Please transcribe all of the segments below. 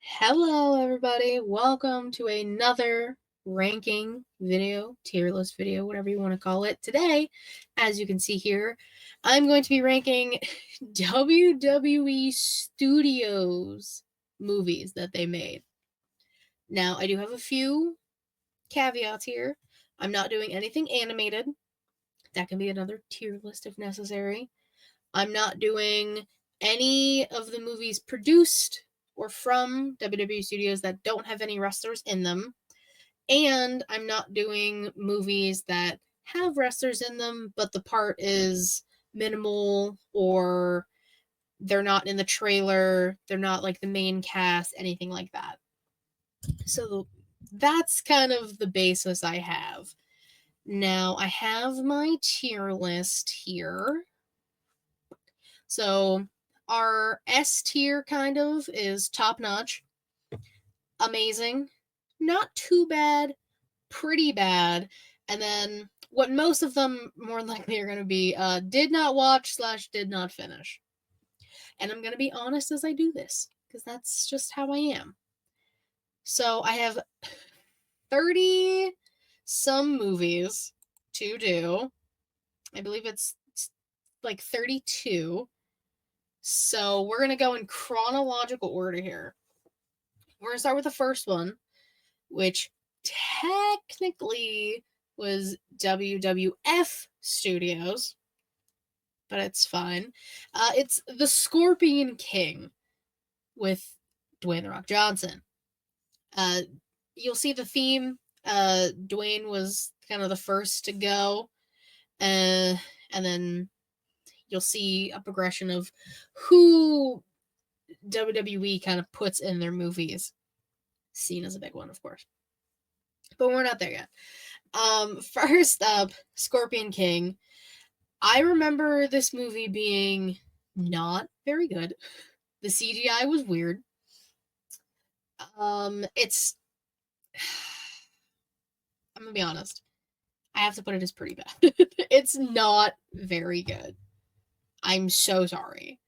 Hello, everybody. Welcome to another ranking video, tier list video, whatever you want to call it. Today, as you can see here, I'm going to be ranking WWE Studios movies that they made. Now, I do have a few caveats here. I'm not doing anything animated. That can be another tier list if necessary. I'm not doing any of the movies produced or from WWE Studios that don't have any wrestlers in them. And I'm not doing movies that have wrestlers in them, but the part is minimal or they're not in the trailer, they're not like the main cast, anything like that. So that's kind of the basis I have. Now, I have my tier list here. So our S tier kind of is top notch, amazing, not too bad, pretty bad, and then what most of them more likely are going to be did not watch / did not finish. And I'm going to be honest as I do this because that's just how I am. So I have 30 some movies to do. I believe it's like 32. So we're going to go in chronological order here. We're going to start with the first one, which technically was WWF Studios, but it's fine. It's The Scorpion King with Dwayne "The Rock" Johnson. You'll see the theme. Dwayne was kind of the first to go, and then you'll see a progression of who WWE kind of puts in their movies. Cena's a big one, of course. But we're not there yet. First up, Scorpion King. I remember this movie being not very good. The CGI was weird. It's I'm gonna be honest. I have to put it as pretty bad. It's not very good. I'm so sorry.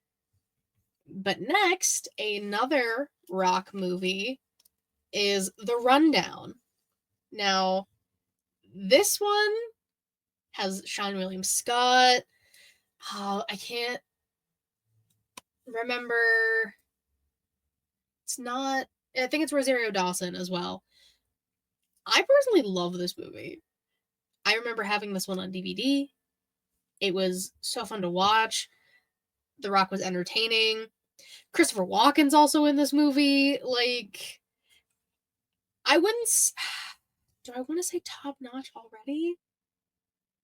But next, another Rock movie is The Rundown. Now, this one has Sean William Scott. I can't remember. It's not. I think it's Rosario Dawson as well. I personally love this movie. I remember having this one on DVD. It was so fun to watch. The Rock was entertaining. Christopher Walken's also in this movie. Like, I wouldn't. Do I want to say top notch already?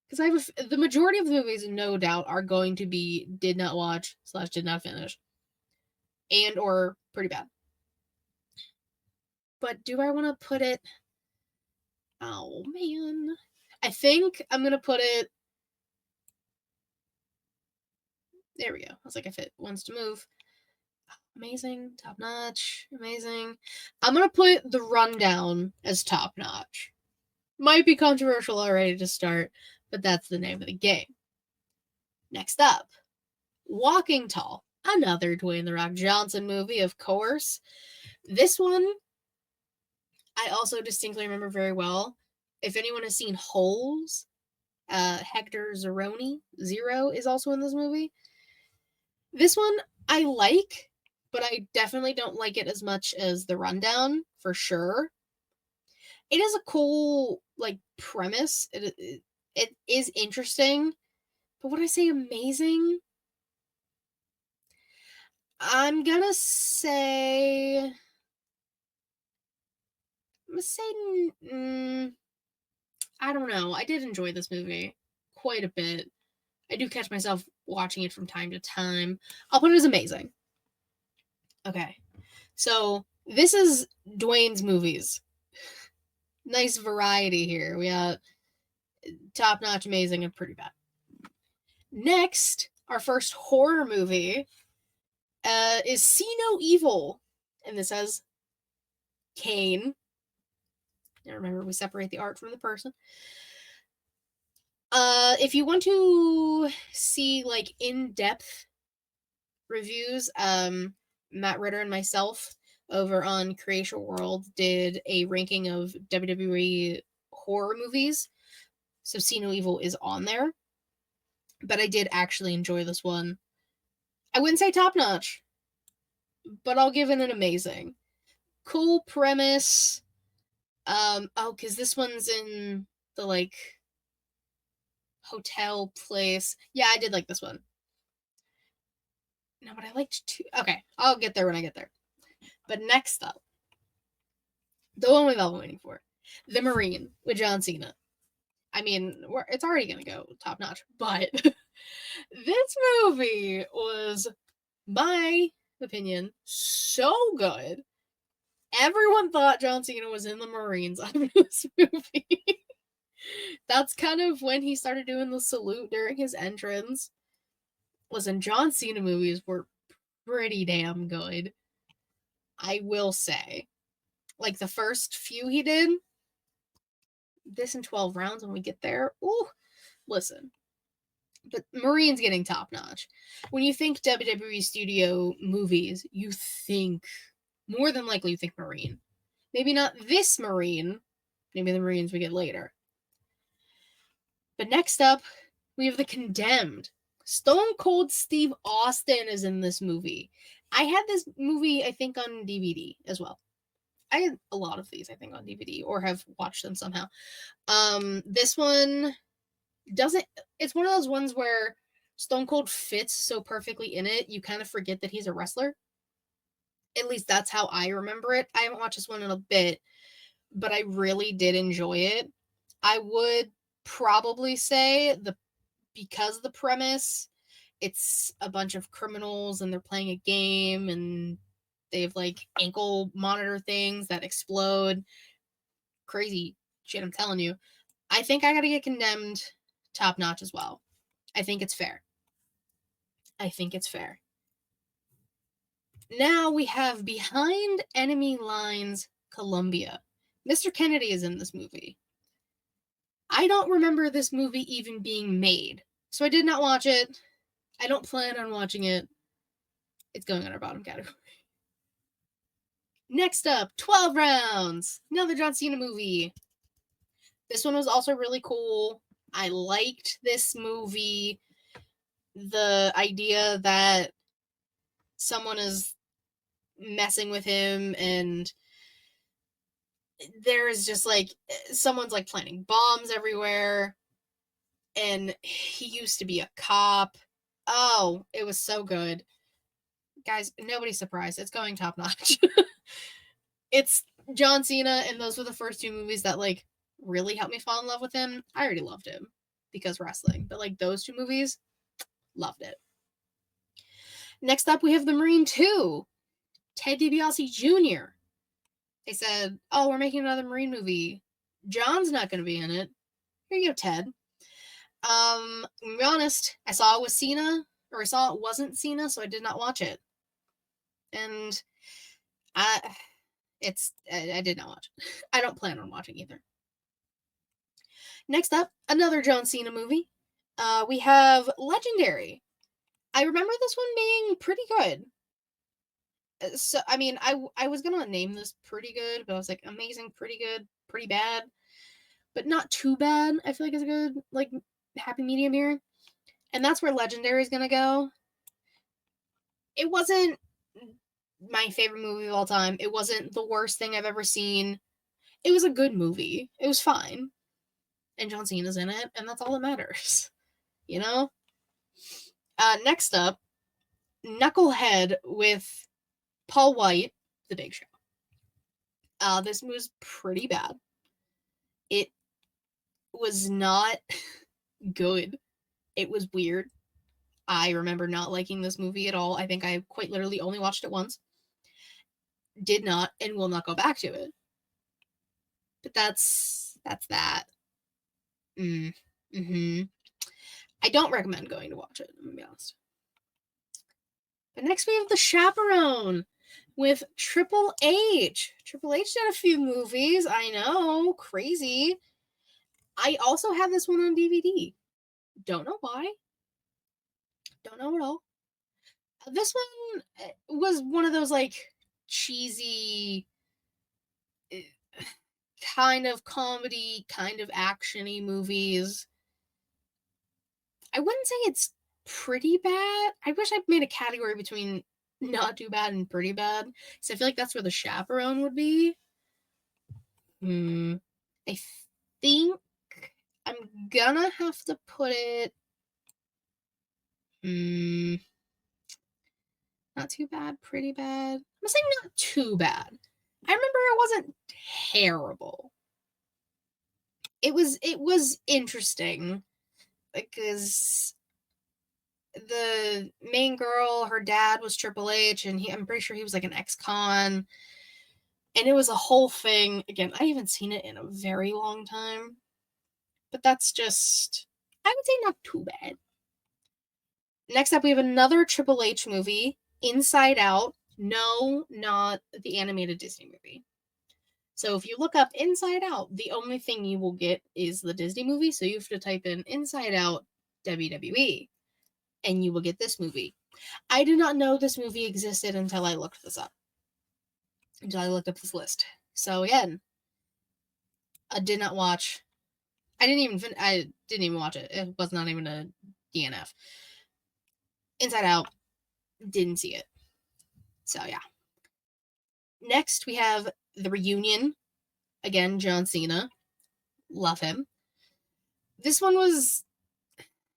Because I have the majority of the movies, no doubt, are going to be did not watch / did not finish, and or pretty bad. But do I want to put it? Oh man, I think I'm gonna put it. There we go. I was like, if it wants to move, amazing, top notch, amazing. I'm gonna put The Rundown as top notch. Might be controversial already to start, but that's the name of the game. Next up, Walking Tall, another Dwayne "The Rock" Johnson movie, of course. This one, I also distinctly remember very well. If anyone has seen Holes, Hector Zero is also in this movie. This one I like, but I definitely don't like it as much as The Rundown, for sure. It is a cool, like, premise. It is interesting, but would I say amazing? I'm gonna say I don't know. I did enjoy this movie quite a bit. I do catch myself watching it from time to time. I'll put it as amazing. Okay. So, this is Dwayne's movies. Nice variety here. We got top notch, amazing, and pretty bad. Next, our first horror movie is See No Evil. And this has Kane. Now remember, we separate the art from the person. If you want to see like in-depth reviews, Matt Ritter and myself over on Creation World did a ranking of WWE horror movies. So See No Evil is on there. But I did actually enjoy this one. I wouldn't say top notch, but I'll give it an amazing. Cool premise. Because this one's in the like hotel place. Yeah, I did like this one. No, but I liked two. Okay, I'll get there when I get there. But next up, the one we've all been waiting for, The Marine with John Cena. I mean, it's already gonna go top notch, but this movie was, my opinion, so good. Everyone thought John Cena was in the Marines after this movie. That's kind of when he started doing the salute during his entrance. Listen, John Cena movies were pretty damn good. I will say. Like the first few he did, this in 12 rounds when we get there. Ooh, listen. But Marine's getting top notch. When you think WWE Studio Movies, you think, more than likely, you think Marine. Maybe not this Marine. Maybe the Marines we get later. But next up, we have The Condemned. Stone Cold Steve Austin is in this movie. I had this movie, I think, on DVD as well. I had a lot of these, I think, on DVD or have watched them somehow. This one doesn't, it's one of those ones where Stone Cold fits so perfectly in it, you kind of forget that he's a wrestler. At least that's how I remember it. I haven't watched this one in a bit, but I really did enjoy it. I would probably say because of the premise, it's a bunch of criminals and they're playing a game and they have like ankle monitor things that explode. Crazy shit, I'm telling you. I think I gotta get Condemned top notch as well. I think it's fair. Now we have Behind Enemy Lines, Colombia. Mr. Kennedy is in this movie. I don't remember this movie even being made, so I did not watch it. I don't plan on watching it. It's going on our bottom category. Next up, 12 Rounds. Another John Cena movie. This one was also really cool. I liked this movie. The idea that someone is messing with him and there's just like someone's like planting bombs everywhere and he used to be a cop. Oh, it was so good. Guys, nobody's surprised. It's going top notch. It's John Cena, and those were the first two movies that like really helped me fall in love with him. I already loved him because wrestling, but like those two movies, loved it. Next up, we have The Marine 2, Ted DiBiase Jr. They said, oh, we're making another Marine movie. John's not going to be in it. Here you go, Ted. To be honest, I saw it with Cena, or I saw it wasn't Cena, so I did not watch it. And I did not watch it. I don't plan on watching either. Next up, another John Cena movie. We have Legendary. I remember this one being pretty good. So, I mean, I was going to name this pretty good, but I was like, amazing, pretty good, pretty bad, but not too bad. I feel like it's a good, like, happy medium here. And that's where Legendary is going to go. It wasn't my favorite movie of all time. It wasn't the worst thing I've ever seen. It was a good movie. It was fine. And John Cena's in it, and that's all that matters. You know? Next up, Knucklehead with Paul White, The Big Show. This was pretty bad. It was not good. It was weird. I remember not liking this movie at all. I think I quite literally only watched it once. Did not and will not go back to it. But that's that. I don't recommend going to watch it, I'm gonna be honest. But next we have The Chaperone with Triple H. Triple H did a few movies. I know, crazy. I also have this one on DVD. Don't know why. Don't know at all. This one was one of those like cheesy, kind of comedy, kind of action-y movies. I wouldn't say it's pretty bad. I wish I'd made a category between not too bad and pretty bad, because I feel like that's where The Chaperone would be. I think I'm gonna have to put it. Not too bad, pretty bad. I'm saying not too bad. I remember it wasn't terrible. It was interesting because the main girl, her dad was Triple H, and I'm pretty sure he was like an ex-con. And it was a whole thing. Again, I haven't seen it in a very long time. But that's just, I would say, not too bad. Next up, we have another Triple H movie, Inside Out. No, not the animated Disney movie. So if you look up Inside Out, the only thing you will get is the Disney movie. So you have to type in Inside Out WWE, and you will get this movie. I did not know this movie existed until I looked this up. Until I looked up this list. So again, I did not watch. I didn't even watch it. It was not even a DNF. Inside Out, didn't see it. So yeah. Next, we have The Reunion. Again, John Cena. Love him. This one was,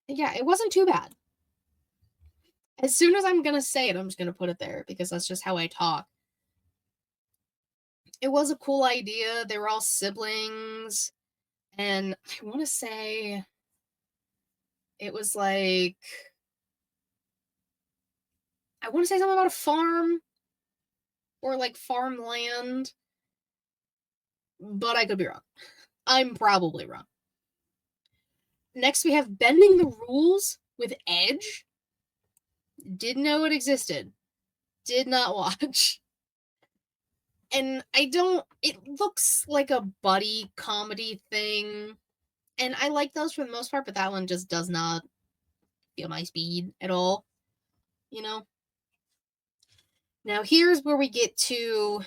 yeah, it wasn't too bad. As soon as I'm going to say it, I'm just going to put it there because that's just how I talk. It was a cool idea. They were all siblings. And I want to say it was like, I want to say something about a farm or like farmland. But I could be wrong. I'm probably wrong. Next, we have Bending the Rules with Edge. Didn't know it existed. Did not watch. And it looks like a buddy comedy thing. And I like those for the most part, but that one just does not feel my speed at all. You know? Now, here's where we get to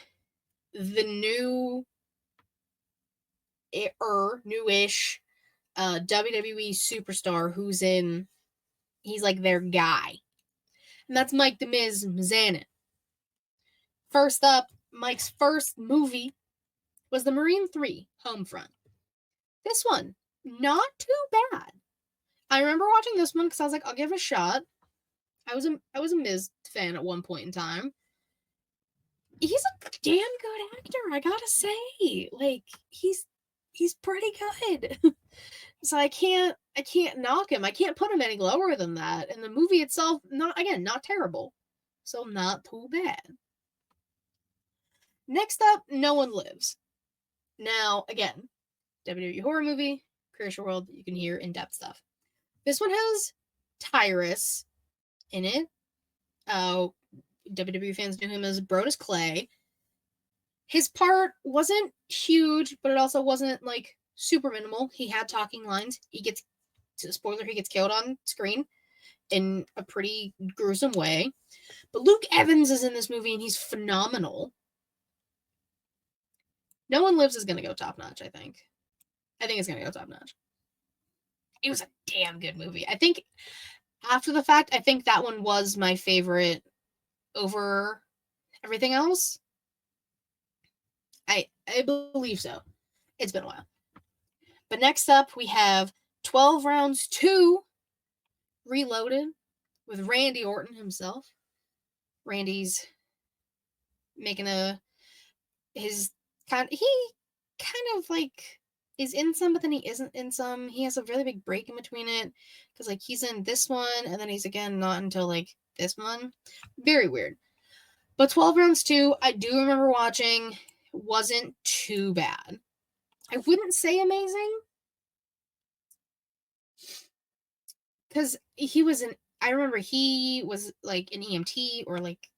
the newish WWE superstar he's like their guy. And that's Mike the Miz Mizanin. First up, Mike's first movie was The Marine 3, Homefront. This one, not too bad. I remember watching this one because I was like, I'll give it a shot. I was a Miz fan at one point in time. He's a damn good actor, I gotta say. Like, he's pretty good. So I can't knock him. I can't put him any lower than that. And the movie itself, not terrible. So not too bad. Next up, No One Lives. Now, again, WWE horror movie, Creation World, you can hear in-depth stuff. This one has Tyrus in it. WWE fans knew him as Brodus Clay. His part wasn't huge, but it also wasn't like super minimal. He had talking lines. He gets killed on screen in a pretty gruesome way. But Luke Evans is in this movie and he's phenomenal. No One Lives is going to go top notch, I think. I think it's going to go top notch. It was a damn good movie. I think after the fact, I think that one was my favorite over everything else. I believe so. It's been a while. But next up, we have 12 Rounds 2 Reloaded with Randy Orton himself. Randy's making he kind of like is in some, but then he isn't in some. He has a really big break in between it because like he's in this one and then he's again not until like this one. Very weird. But 12 Rounds 2, I do remember watching. Wasn't too bad. I wouldn't say amazing because I remember he was like an EMT or like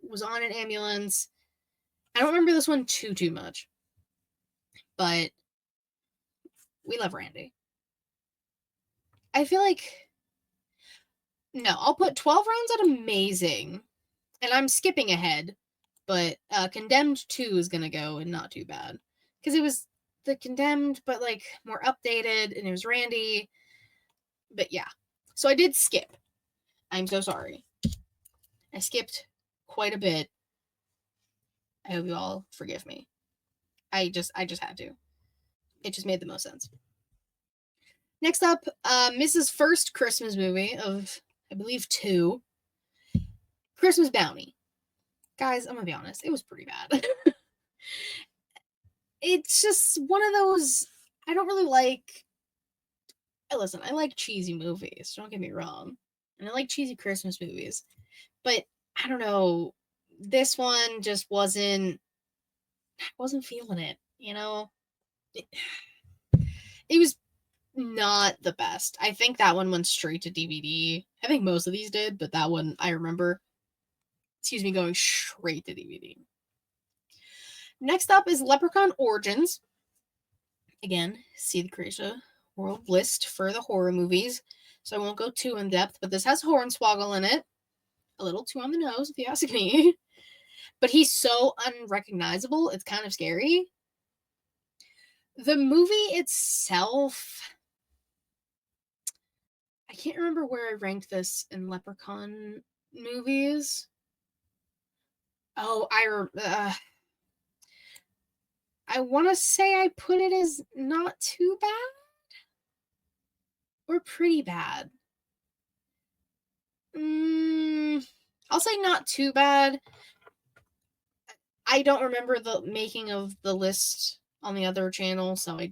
was on an ambulance. I don't remember this one too much, but we love Randy. I feel like, no, I'll put 12 Rounds at amazing, and I'm skipping ahead but Condemned 2 is gonna go and not too bad. Because it was the Condemned, but like more updated, and it was Randy. But yeah. So I did skip. I'm so sorry. I skipped quite a bit. I hope you all forgive me. I just had to. It just made the most sense. Next up, Mrs. First Christmas movie of, I believe, 2. Christmas Bounty. Guys, I'm gonna be honest, it was pretty bad. It's just one of those, I don't really like. Listen, I like cheesy movies, don't get me wrong. And I like cheesy Christmas movies. But I don't know, this one just wasn't feeling it, you know? It was not the best. I think that one went straight to DVD. I think most of these did, but that one I remember, going straight to DVD. Next up is Leprechaun Origins. Again, see the Creatia World list for the horror movies, so I won't go too in depth, but this has Hornswoggle in it. A little too on the nose, if you ask me. But he's so unrecognizable, it's kind of scary. The movie itself, I can't remember where I ranked this in Leprechaun movies. Oh, I want to say I put it as not too bad or pretty bad. I'll say not too bad. I don't remember the making of the list on the other channel, so I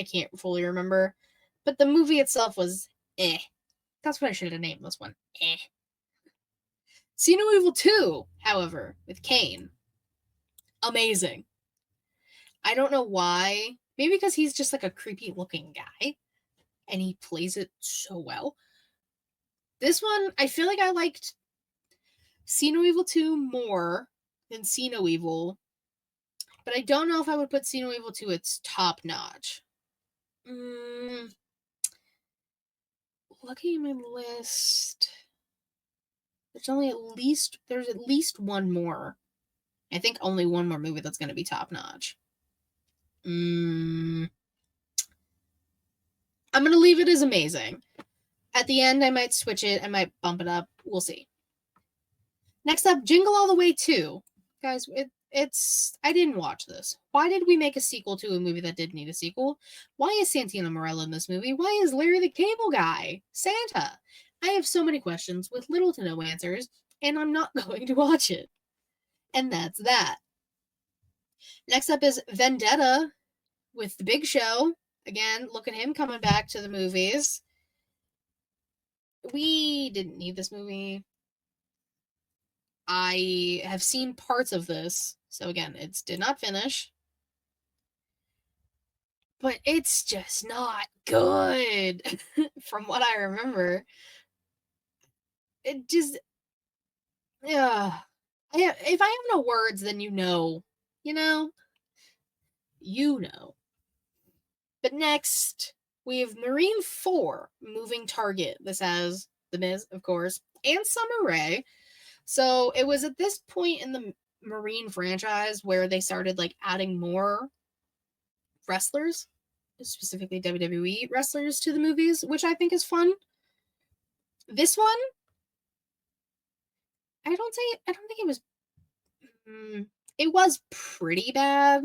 can't fully remember. But the movie itself was eh. That's what I should have named this one. Eh. See No Evil 2, however, with Kane. Amazing. I don't know why. Maybe because he's just like a creepy looking guy and he plays it so well. This one, I feel like I liked See No Evil 2 more than See No Evil, but I don't know if I would put See No Evil 2 its top notch. Looking at my list, there's at least one more. I think only one more movie that's going to be top notch. I'm going to leave it as amazing. At the end, I might switch it. I might bump it up. We'll see. Next up, Jingle All the Way 2. Guys, I didn't watch this. Why did we make a sequel to a movie that didn't need a sequel? Why is Santino Marella in this movie? Why is Larry the Cable Guy Santa? I have so many questions with little to no answers, and I'm not going to watch it. And that's that. Next up is Vendetta with The Big Show. Again, look at him coming back to the movies. We didn't need this movie. I have seen parts of this. So again, it did not finish. But it's just not good from what I remember. It just, yeah. If I have no words, then you know. You know? You know. But next, we have Marine 4, Moving Target. This has The Miz, of course, and Summer Rae. So it was at this point in the Marine franchise where they started like adding more wrestlers, specifically WWE wrestlers, to the movies, which I think is fun. This one, I don't think it was. It was pretty bad.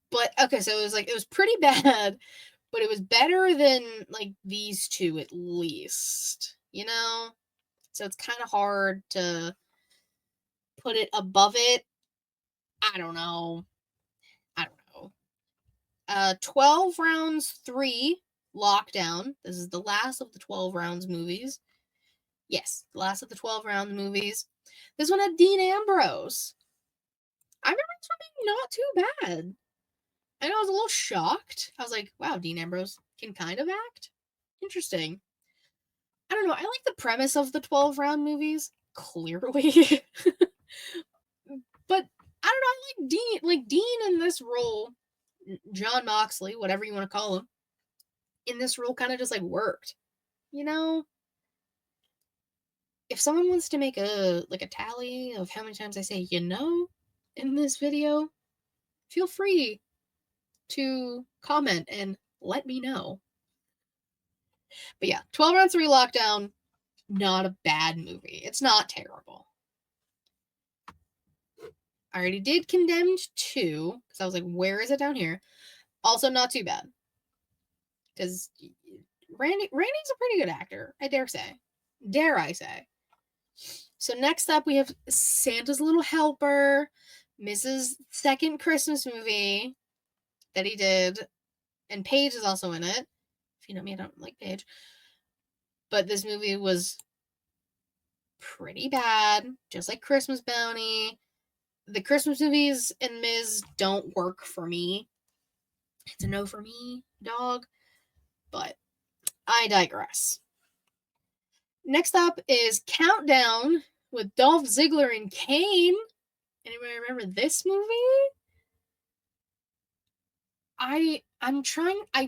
But okay, so it was pretty bad, but it was better than like these two at least, you know? So it's kind of hard to put it above it. I don't know. 12 rounds 3 Lockdown. This is the last of the 12 rounds movies. Yes, the last of the 12 round movies. This one had Dean Ambrose. I remember this one being not too bad. And I was a little shocked. I was like, wow, Dean Ambrose can kind of act. Interesting. I don't know. I like the premise of the 12 round movies, clearly. But I don't know. I like Dean. Like Dean in this role, John Moxley, whatever you want to call him, in this role kind of just like worked. You know? if someone wants to make a tally of how many times I say in this video, feel free to comment and let me know. But yeah, 12 Rounds 3 Lockdown, not a bad movie. It's not terrible. I already did Condemned 2, because I was like, where is it down here? Also not too bad. Because Randy's a pretty good actor, I dare say. Dare I say. So next up, we have Santa's Little Helper, Mrs. Second Christmas movie that he did. And Paige is also in it. If you know me, I don't like Paige. But this movie was pretty bad, just like Christmas Bounty. The Christmas movies and Ms. don't work for me. It's a no for me, dog. But I digress. Next up is Countdown with Dolph Ziggler and Kane. Anybody remember this movie? I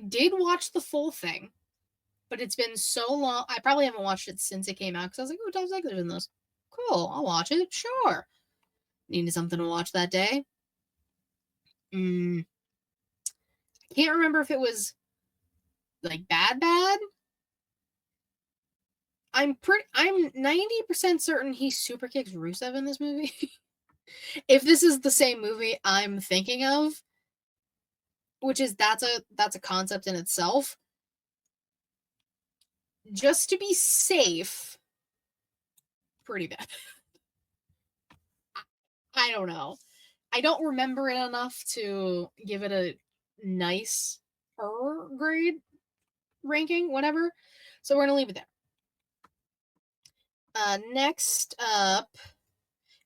did watch the full thing, but it's been so long. I probably haven't watched it since it came out because I was like, oh, Dolph Ziggler's in this. Cool, I'll watch it. Sure. Needed something to watch that day. I can't remember if it was like bad. I'm 90% certain he super kicks Rusev in this movie. If this is the same movie I'm thinking of, which is that's a concept in itself. Just to be safe, pretty bad. I don't know. I don't remember it enough to give it a nice grade ranking, whatever. So we're gonna leave it there. Next up,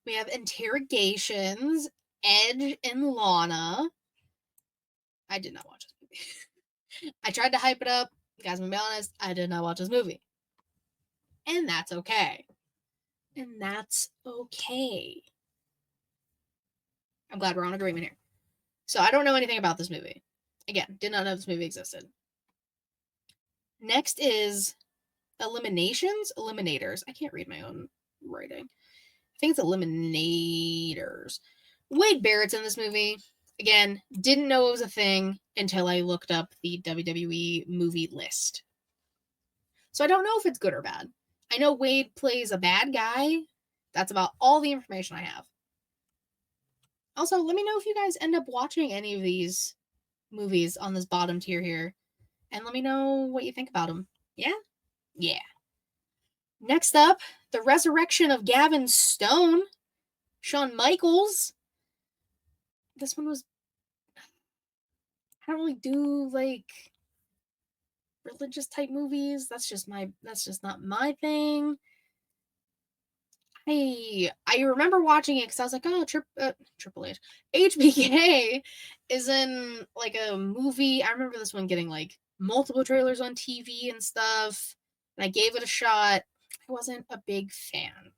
we have Interrogations, Edge and Lana. I did not watch this movie. I tried to hype it up. Guys, I'm gonna be honest, I did not watch this movie. And that's okay. I'm glad we're on agreement here. So I don't know anything about this movie. Again, did not know this movie existed. Next is Eliminators. I can't read my own writing. I think it's Eliminators. Wade Barrett's in this movie. Again, didn't know it was a thing until I looked up the WWE movie list. So I don't know if it's good or bad. I know Wade plays a bad guy. That's about all the information I have. Also, let me know if you guys end up watching any of these movies on this bottom tier here. And let me know what you think about them. Yeah? Yeah. Next up, The Resurrection of Gavin Stone. Shawn Michaels. This one was... I don't really do, like, religious type movies. That's just not my thing. I remember watching it because I was like, oh, Triple H. HBK is in, like, a movie. I remember this one getting, like, multiple trailers on TV and stuff. And I gave it a shot. I wasn't a big fan.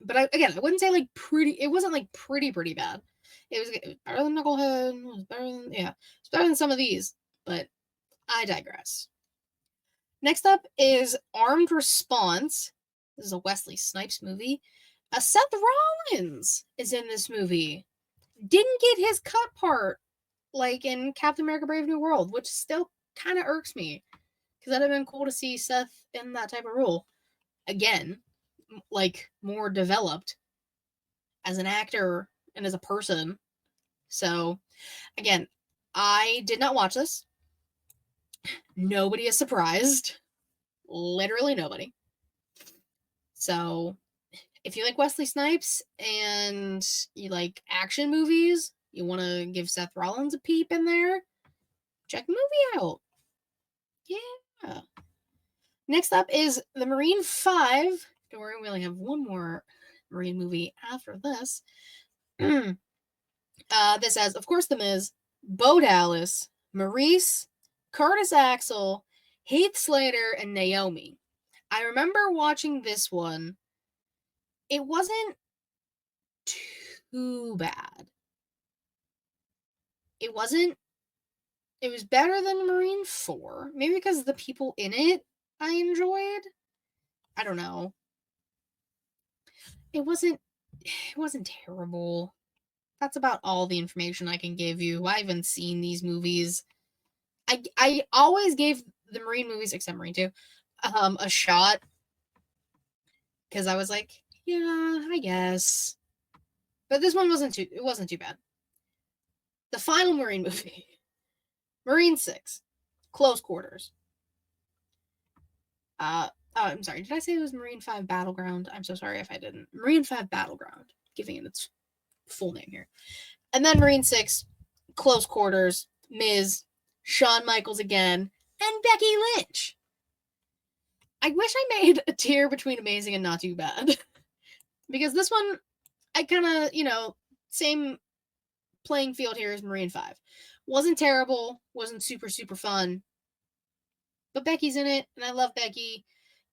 But I wouldn't say, like, pretty. It wasn't, like, pretty bad. It was better than Knucklehead. It was better than, yeah. It's better than some of these. But I digress. Next up is Armed Response. This is a Wesley Snipes movie. Seth Rollins is in this movie. Didn't get his cut part like in Captain America Brave New World, which still kind of irks me. Because that'd have been cool to see Seth in that type of role. Again, like more developed as an actor and as a person. So, again, I did not watch this. Nobody is surprised. Literally nobody. So, if you like Wesley Snipes and you like action movies, you want to give Seth Rollins a peep in there, check the movie out. Yeah. Next up is The Marine 5. Don't worry, we only have one more Marine movie after this. This has, of course, The Miz, Bo Dallas, Maurice, Curtis Axel, Heath Slater, and Naomi. I remember watching this one. It wasn't too bad. It was better than Marine 4. Maybe because the people in it I enjoyed. I don't know. it wasn't terrible. That's about all the information I can give you. I haven't seen these movies. I always gave the Marine movies, except Marine 2, a shot. Because I was like, yeah, I guess. But this one wasn't too bad. The final Marine movie, Marine 6, Close Quarters. I'm sorry, did I say it was Marine 5 Battleground? I'm so sorry if I didn't. Marine 5 Battleground, giving it its full name here. And then Marine 6, Close Quarters, Miz, Shawn Michaels again, and Becky Lynch. I wish I made a tier between amazing and not too bad. Because this one, I kind of, same playing field here as Marine 5. Wasn't terrible, wasn't super, super fun. But Becky's in it, and I love Becky.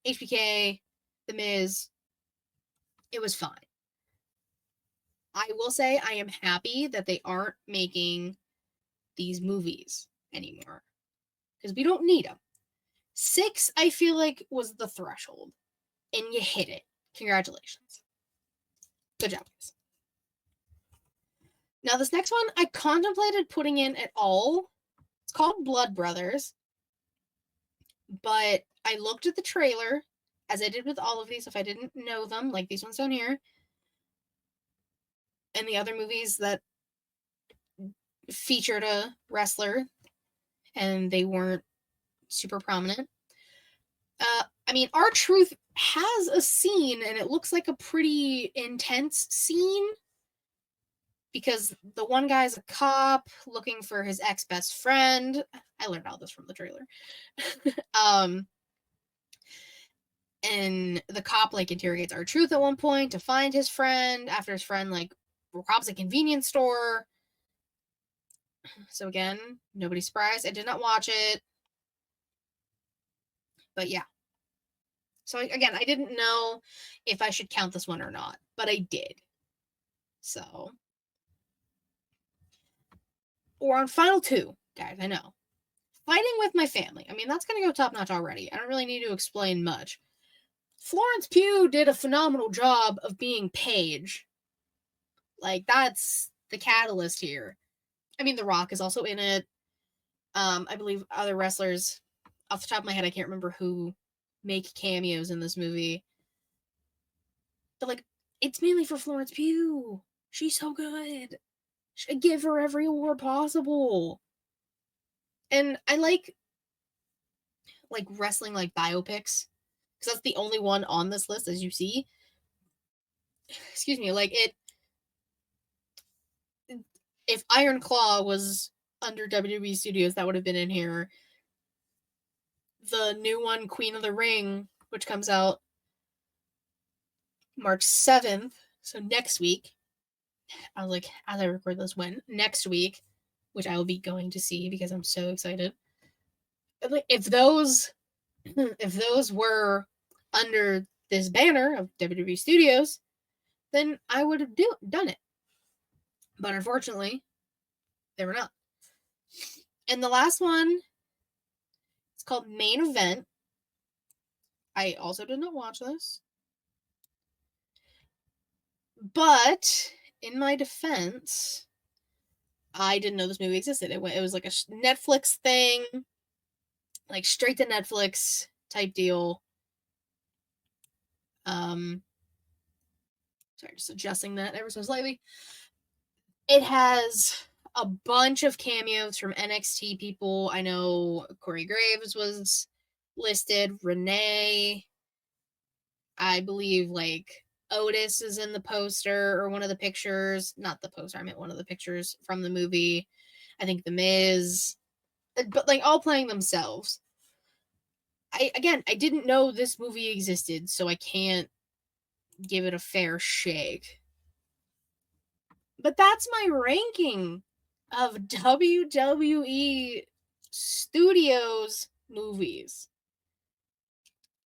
HBK, The Miz. It was fine. I will say I am happy that they aren't making these movies anymore. Because we don't need them. 6, I feel like, was the threshold. And you hit it. Congratulations. Good job, guys. Now, this next one, I contemplated putting in at all. It's called Blood Brothers. But I looked at the trailer, as I did with all of these, if I didn't know them, like these ones down here, and the other movies that featured a wrestler, and they weren't super prominent. I mean, R-Truth has a scene, and it looks like a pretty intense scene, because the one guy's a cop looking for his ex-best friend. I learned all this from the trailer. And the cop, like, interrogates R-Truth at one point to find his friend, after his friend, like, robs a convenience store. So again, nobody's surprised. I did not watch it. But yeah. So again, I didn't know if I should count this one or not, but I did. So. Or on final 2, guys, I know. Fighting with My Family. I mean, that's going to go top notch already. I don't really need to explain much. Florence Pugh did a phenomenal job of being Paige. Like, that's the catalyst here. I mean, The Rock is also in it. I believe other wrestlers, off the top of my head, I can't remember who make cameos in this movie. But, like, it's mainly for Florence Pugh. She's so good. Should give her every award possible. And I like wrestling, like, biopics. Because that's the only one on this list, as you see. Excuse me, like, if Iron Claw was under WWE Studios, that would have been in here. The new one, Queen of the Ring, which comes out March 7th, so next week. I was like, as I record this, when? Next week, which I will be going to see because I'm so excited. If those were under this banner of WWE Studios, then I would have done it. But unfortunately, they were not. And the last one, it's called Main Event. I also did not watch this. But in my defense, I didn't know this movie existed. It was like a Netflix thing, like straight to Netflix type deal. Sorry, just adjusting that ever so slightly. It has a bunch of cameos from NXT people. I know Corey Graves was listed, Renee. I believe, like, Otis is in the poster or one of the pictures. Not the poster, I meant one of the pictures from the movie. I think The Miz. But, like, all playing themselves. I didn't know this movie existed, so I can't give it a fair shake. But that's my ranking of WWE Studios movies.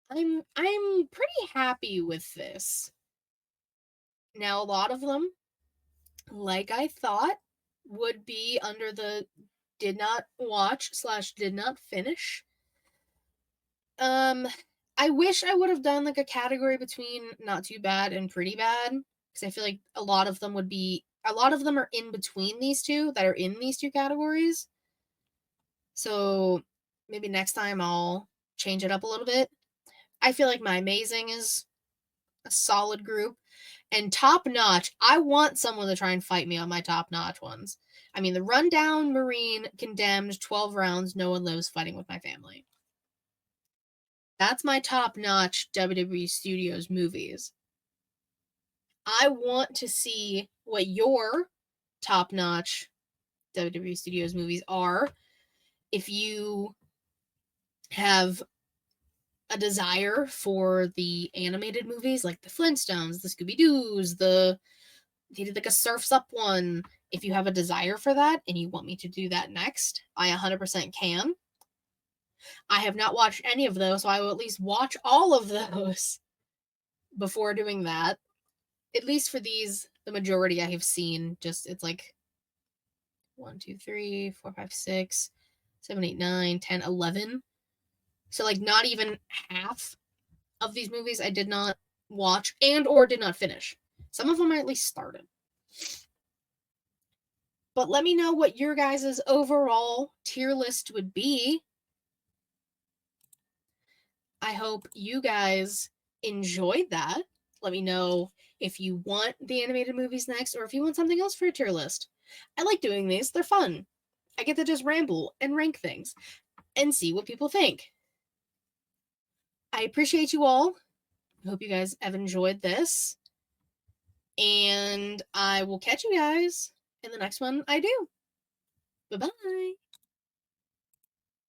I'm pretty happy with this. Now, a lot of them, like I thought, would be under the did not watch / did not finish. I wish I would have done like a category between not too bad and pretty bad, because I feel like a lot of them are in between these two that are in these two categories. So maybe next time I'll change it up a little bit. I feel like my amazing is a solid group. And top notch, I want someone to try and fight me on my top notch ones. I mean, the rundown Marine condemned 12 rounds, no one lives fighting with my family. That's my top notch WWE Studios movies. I want to see what your top notch WWE Studios movies are. If you have a desire for the animated movies like the Flintstones, the Scooby-Doos, they did like a Surf's Up one. If you have a desire for that and you want me to do that next, I 100% can. I have not watched any of those, so I will at least watch all of those before doing that. At least for these, the majority I have seen, just it's like 1, 2, 3, 4, 5, 6, 7, 8, 9, 10, 11. So like not even half of these movies I did not watch and or did not finish. Some of them I at least started. But let me know what your guys' overall tier list would be. I hope you guys enjoyed that. Let me know if you want the animated movies next or if you want something else for your tier list. I like doing these, they're fun. I get to just ramble and rank things and see what people think. I appreciate you all. I hope you guys have enjoyed this. And I will catch you guys in the next one I do. Bye-bye.